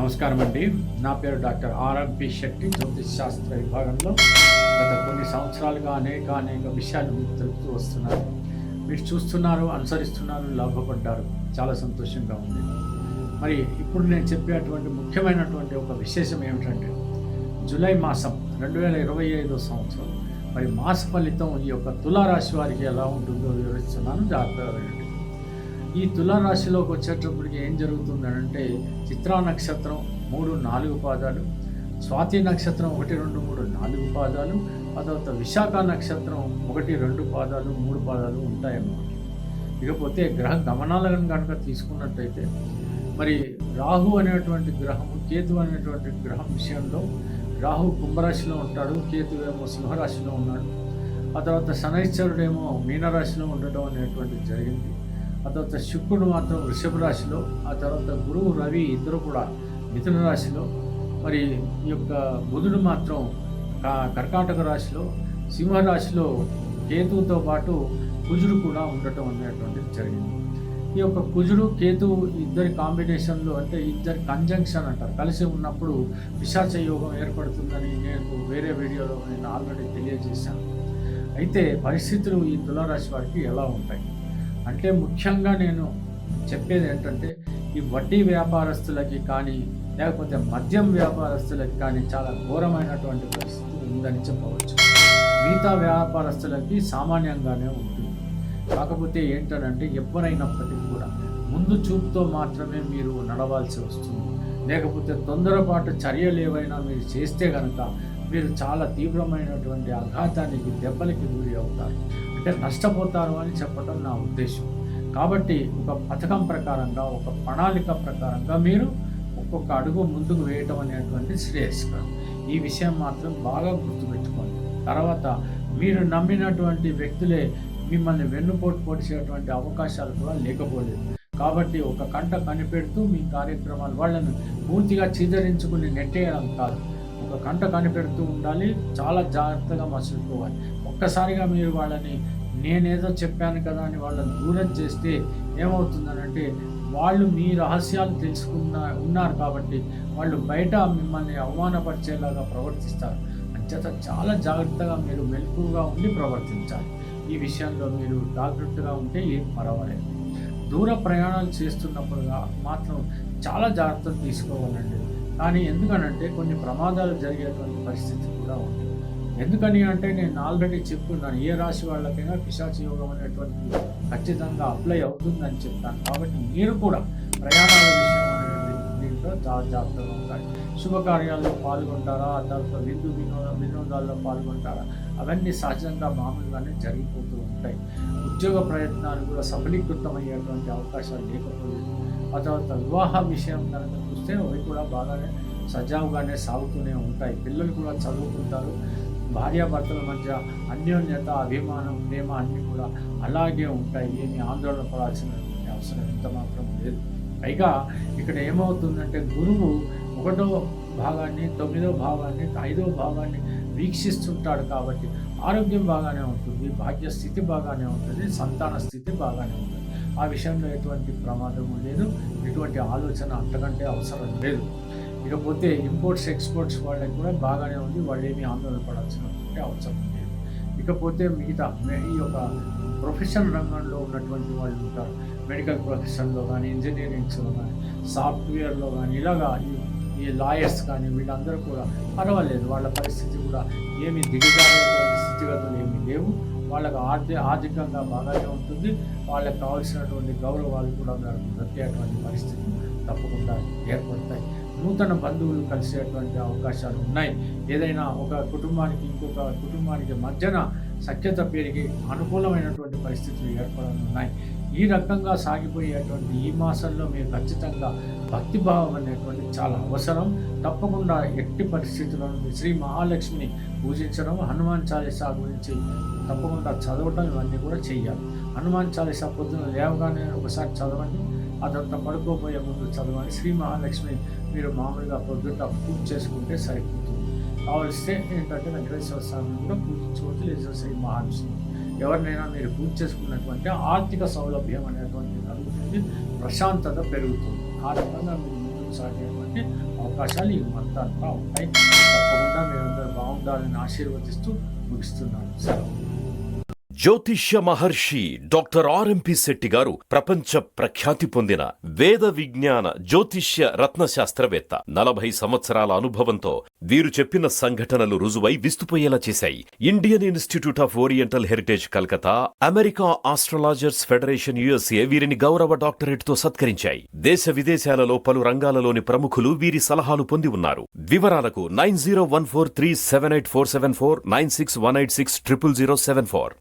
నమస్కారం అండి. నా పేరు డాక్టర్ ఆర్ఎంపి శెట్టి. జ్యోతిష్ శాస్త్ర విభాగంలో గత కొన్ని సంవత్సరాలుగా అనేక విషయాలు మీకు తెలుపుతూ వస్తున్నాను. మీరు చూస్తున్నారు, అనుసరిస్తున్నారు, లాభపడ్డారు. చాలా సంతోషంగా ఉంది. మరి ఇప్పుడు నేను చెప్పేటువంటి ముఖ్యమైనటువంటి ఒక విశేషం ఏమిటంటే, జూలై మాసం 2025 సంవత్సరం మరి మాస ఫలితం ఈ యొక్క తులారాశి వారికి ఎలా ఉంటుందో వివరిస్తున్నాను, జాగ్రత్తగా వినండి. ఈ తులారాశిలోకి వచ్చేటప్పటికి ఏం జరుగుతుందంటే, చిత్రా నక్షత్రం 3-4 పాదాలు, స్వాతి నక్షత్రం 1, 2, 3, 4 పాదాలు, ఆ తర్వాత విశాఖ నక్షత్రం 1, 2 పాదాలు, 3 పాదాలు ఉంటాయన్నమాట. ఇకపోతే గ్రహ గమనాలను కనుక తీసుకున్నట్టయితే, మరి రాహు అనేటువంటి గ్రహము, కేతు అనేటువంటి గ్రహం విషయంలో రాహు కుంభరాశిలో ఉంటాడు, కేతు ఏమో సింహరాశిలో ఉన్నాడు. ఆ తర్వాత శనైశ్వరుడేమో మీనరాశిలో ఉండటం అనేటువంటిది జరిగింది. ఆ తర్వాత శుక్రుడు మాత్రం వృషభ రాశిలో, ఆ తర్వాత గురువు, రవి ఇద్దరు కూడా మిథున రాశిలో, మరి ఈ యొక్క బుధుడు మాత్రం కర్కాటక రాశిలో, సింహరాశిలో కేతువుతో పాటు కుజుడు కూడా ఉండటం అనేటువంటిది జరిగింది. ఈ యొక్క కుజుడు కేతువు ఇద్దరి కాంబినేషన్లో, అంటే ఇద్దరి కంజంక్షన్ అంటారు, కలిసి ఉన్నప్పుడు పిశాచ యోగం ఏర్పడుతుందని నేను వేరే వీడియోలో నేను ఆల్రెడీ తెలియజేశాను. అయితే పరిస్థితులు ఈ తులారాశి వారికి ఎలా ఉంటాయి అంటే, ముఖ్యంగా నేను చెప్పేది ఏంటంటే, ఈ వడ్డీ వ్యాపారస్తులకి కానీ లేకపోతే మద్యం వ్యాపారస్తులకి కానీ చాలా ఘోరమైనటువంటి పరిస్థితి ఉందని చెప్పవచ్చు. మిగతా వ్యాపారస్తులకి సామాన్యంగానే ఉంటుంది. కాకపోతే ఏంటంటే, ఎవరైనప్పటికీ కూడా ముందు చూపుతో మాత్రమే మీరు నడవాల్సి వస్తుంది. లేకపోతే తొందరపాటు చర్యలు ఏవైనా మీరు చేస్తే కనుక మీరు చాలా తీవ్రమైనటువంటి ఆఘాతానికి, దెబ్బలకి గురి అవుతారు, అంటే నష్టపోతారు అని చెప్పడం నా ఉద్దేశం. కాబట్టి ఒక పథకం ప్రకారంగా, ఒక ప్రణాళిక ప్రకారంగా మీరు ఒక్కొక్క అడుగు ముందుకు వేయటం అనేటువంటి శ్రేయస్కరం. ఈ విషయం మాత్రం బాగా గుర్తుపెట్టుకోండి. తర్వాత మీరు నమ్మినటువంటి వ్యక్తులే మిమ్మల్ని వెన్నుపోటు పొడిచేటువంటి అవకాశాలు కూడా లేకపోలేదు. కాబట్టి ఒక కంట కనిపెడుతూ మీ కార్యక్రమాలు, వాళ్ళను పూర్తిగా చీదరించుకుని నెట్టేయడం కాదు, ఒక కంట కనిపెడుతూ ఉండాలి, చాలా జాగ్రత్తగా మసులుకోవాలి. ఒక్కసారిగా మీరు వాళ్ళని నేనేదో చెప్పాను కదా అని వాళ్ళని దూరం చేస్తే ఏమవుతుందనంటే, వాళ్ళు మీ రహస్యాలు ఉన్నారు కాబట్టి వాళ్ళు బయట మిమ్మల్ని అవమానపరిచేలాగా ప్రవర్తిస్తారు. అంచేత చాలా జాగ్రత్తగా మీరు మెలకువగా ఉండి ప్రవర్తించాలి. ఈ విషయంలో మీరు జాగ్రత్తగా ఉంటే ఏం పర్వాలేదు. దూర ప్రయాణాలు చేస్తున్నప్పుడు మాత్రం చాలా జాగ్రత్తలు తీసుకోవాలండి. కానీ ఎందుకనంటే కొన్ని ప్రమాదాలు జరిగేటువంటి పరిస్థితి కూడా ఉంది. ఎందుకని అంటే, నేను ఆల్రెడీ చెప్పుకున్నాను, ఏ రాశి వాళ్ళకైనా పిశాచ యోగం అనేటువంటిది ఖచ్చితంగా అప్లై అవుతుందని చెప్తాను. కాబట్టి మీరు కూడా ప్రయాణాల విషయం దీంట్లో జాగ్రత్తగా ఉండాలి. శుభకార్యాల్లో పాల్గొంటారా, ఆ తర్వాత వినోదాల్లో పాల్గొంటారా, అవన్నీ సహజంగా మామూలుగానే జరిగిపోతూ ఉంటాయి. ఉద్యోగ ప్రయత్నాలు కూడా సఫలీకృతమయ్యేటువంటి అవకాశాలు లేకపోలేదు. ఆ తర్వాత వివాహ విషయం కనుక చూస్తే అవి కూడా బాగానే సజావుగానే సాగుతూనే ఉంటాయి. పిల్లలు కూడా చదువుకుంటారు. భార్యాభర్తల మధ్య అన్యోన్యత, అభిమానం, ప్రేమ అన్నీ కూడా అలాగే ఉంటాయి. ఏమి ఆందోళన పడాల్సిన అవసరం ఎంత మాత్రం లేదు. పైగా ఇక్కడ ఏమవుతుందంటే, గురువు 1వ భాగాన్ని, 9వ భాగాన్ని, 5వ భాగాన్ని వీక్షిస్తుంటాడు. కాబట్టి ఆరోగ్యం బాగానే ఉంటుంది, భాగ్యస్థితి బాగానే ఉంటుంది, సంతాన స్థితి బాగానే ఉంటుంది. ఆ విషయంలో ఎటువంటి ప్రమాదము లేదు, ఎటువంటి ఆలోచన అంతకంటే అవసరం లేదు. ఇకపోతే ఇంపోర్ట్స్ ఎక్స్పోర్ట్స్ వాళ్ళకి కూడా బాగానే ఉంది, వాళ్ళు ఏమీ ఆందోళన పడాల్సినటువంటి అవసరం లేదు. ఇకపోతే మిగతా ఈ యొక్క ప్రొఫెషన్ రంగంలో ఉన్నటువంటి వాళ్ళు ఉంటారు, మెడికల్ ప్రొఫెషన్లో కానీ, ఇంజనీరింగ్స్లో కానీ, సాఫ్ట్వేర్లో కానీ, ఇలాగా ఈ లాయర్స్ కానీ, వీళ్ళందరూ కూడా పర్వాలేదు. వాళ్ళ పరిస్థితి కూడా ఏమీ దిగజారేటువంటి స్థితిగతులు ఏమీ లేవు. వాళ్ళకు ఆర్థికంగా బాగానే ఉంటుంది. వాళ్ళకి కావాల్సినటువంటి గౌరవాలు కూడా దక్కేటువంటి పరిస్థితి తప్పకుండా ఏర్పడతాయి. నూతన బంధువులు కలిసేటువంటి అవకాశాలు ఉన్నాయి. ఏదైనా ఒక కుటుంబానికి ఇంకొక కుటుంబానికి మధ్యన సఖ్యత పెరిగి అనుకూలమైనటువంటి పరిస్థితులు ఏర్పడనున్నాయి. ఈ రకంగా సాగిపోయేటువంటి ఈ మాసంలో మీరు ఖచ్చితంగా భక్తిభావం అనేటువంటి చాలా అవసరం. తప్పకుండా ఎట్టి పరిస్థితులను శ్రీ మహాలక్ష్మిని పూజించడం, హనుమాన్ చాలీసా గురించి తప్పకుండా చదవటం, ఇవన్నీ కూడా చెయ్యాలి. హనుమాన్ చాలీసా పొద్దున లేవగానే ఒకసారి చదవండి, అదంతా పడుకోబోయే ముందు చదవండి. శ్రీ మహాలక్ష్మి మీరు మామూలుగా పొద్దుట పూజ చేసుకుంటే సరిపోతుంది. కావలిస్తే ఏంటంటే వెంకటేశ్వర స్వామిని కూడా పూజించుకోవచ్చు, లేదా శ్రీ మహాలక్ష్మి ఎవరినైనా మీరు పూజ చేసుకున్నటువంటి ఆర్థిక సౌలభ్యం అనేటువంటి కలుగుతుంది, ప్రశాంతత పెరుగుతుంది. ఆ రకంగా మీరు ముందుకు సాగేటువంటి అవకాశాలు ఈ మంత్ అంతా ఉంటాయి. తప్పకుండా మీరందరూ బాగుండాలని ఆశీర్వదిస్తూ ముగిస్తున్నాను. సెలవు. జ్యోతిష్య మహర్షి డాక్టర్ ఆర్ఎంపి శెట్టి గారు ప్రపంచ ప్రఖ్యాతి పొందిన వేద విజ్ఞాన జ్యోతిష్య రత్నశాస్త్రవేత్త. 40 సంవత్సరాల అనుభవంతో వీరు చెప్పిన సంఘటనలు రుజువై విస్తుపోయేలా చేశాయి. Indian institute of oriental heritage Calcutta, America astrologers federation USA వీరిని గౌరవ డాక్టరేట్ తో సత్కరించాయి. దేశ విదేశాలలో పలు రంగాలలోని ప్రముఖులు వీరి సలహాలు పొంది ఉన్నారు. వివరాలకు 9014378474 9618600074.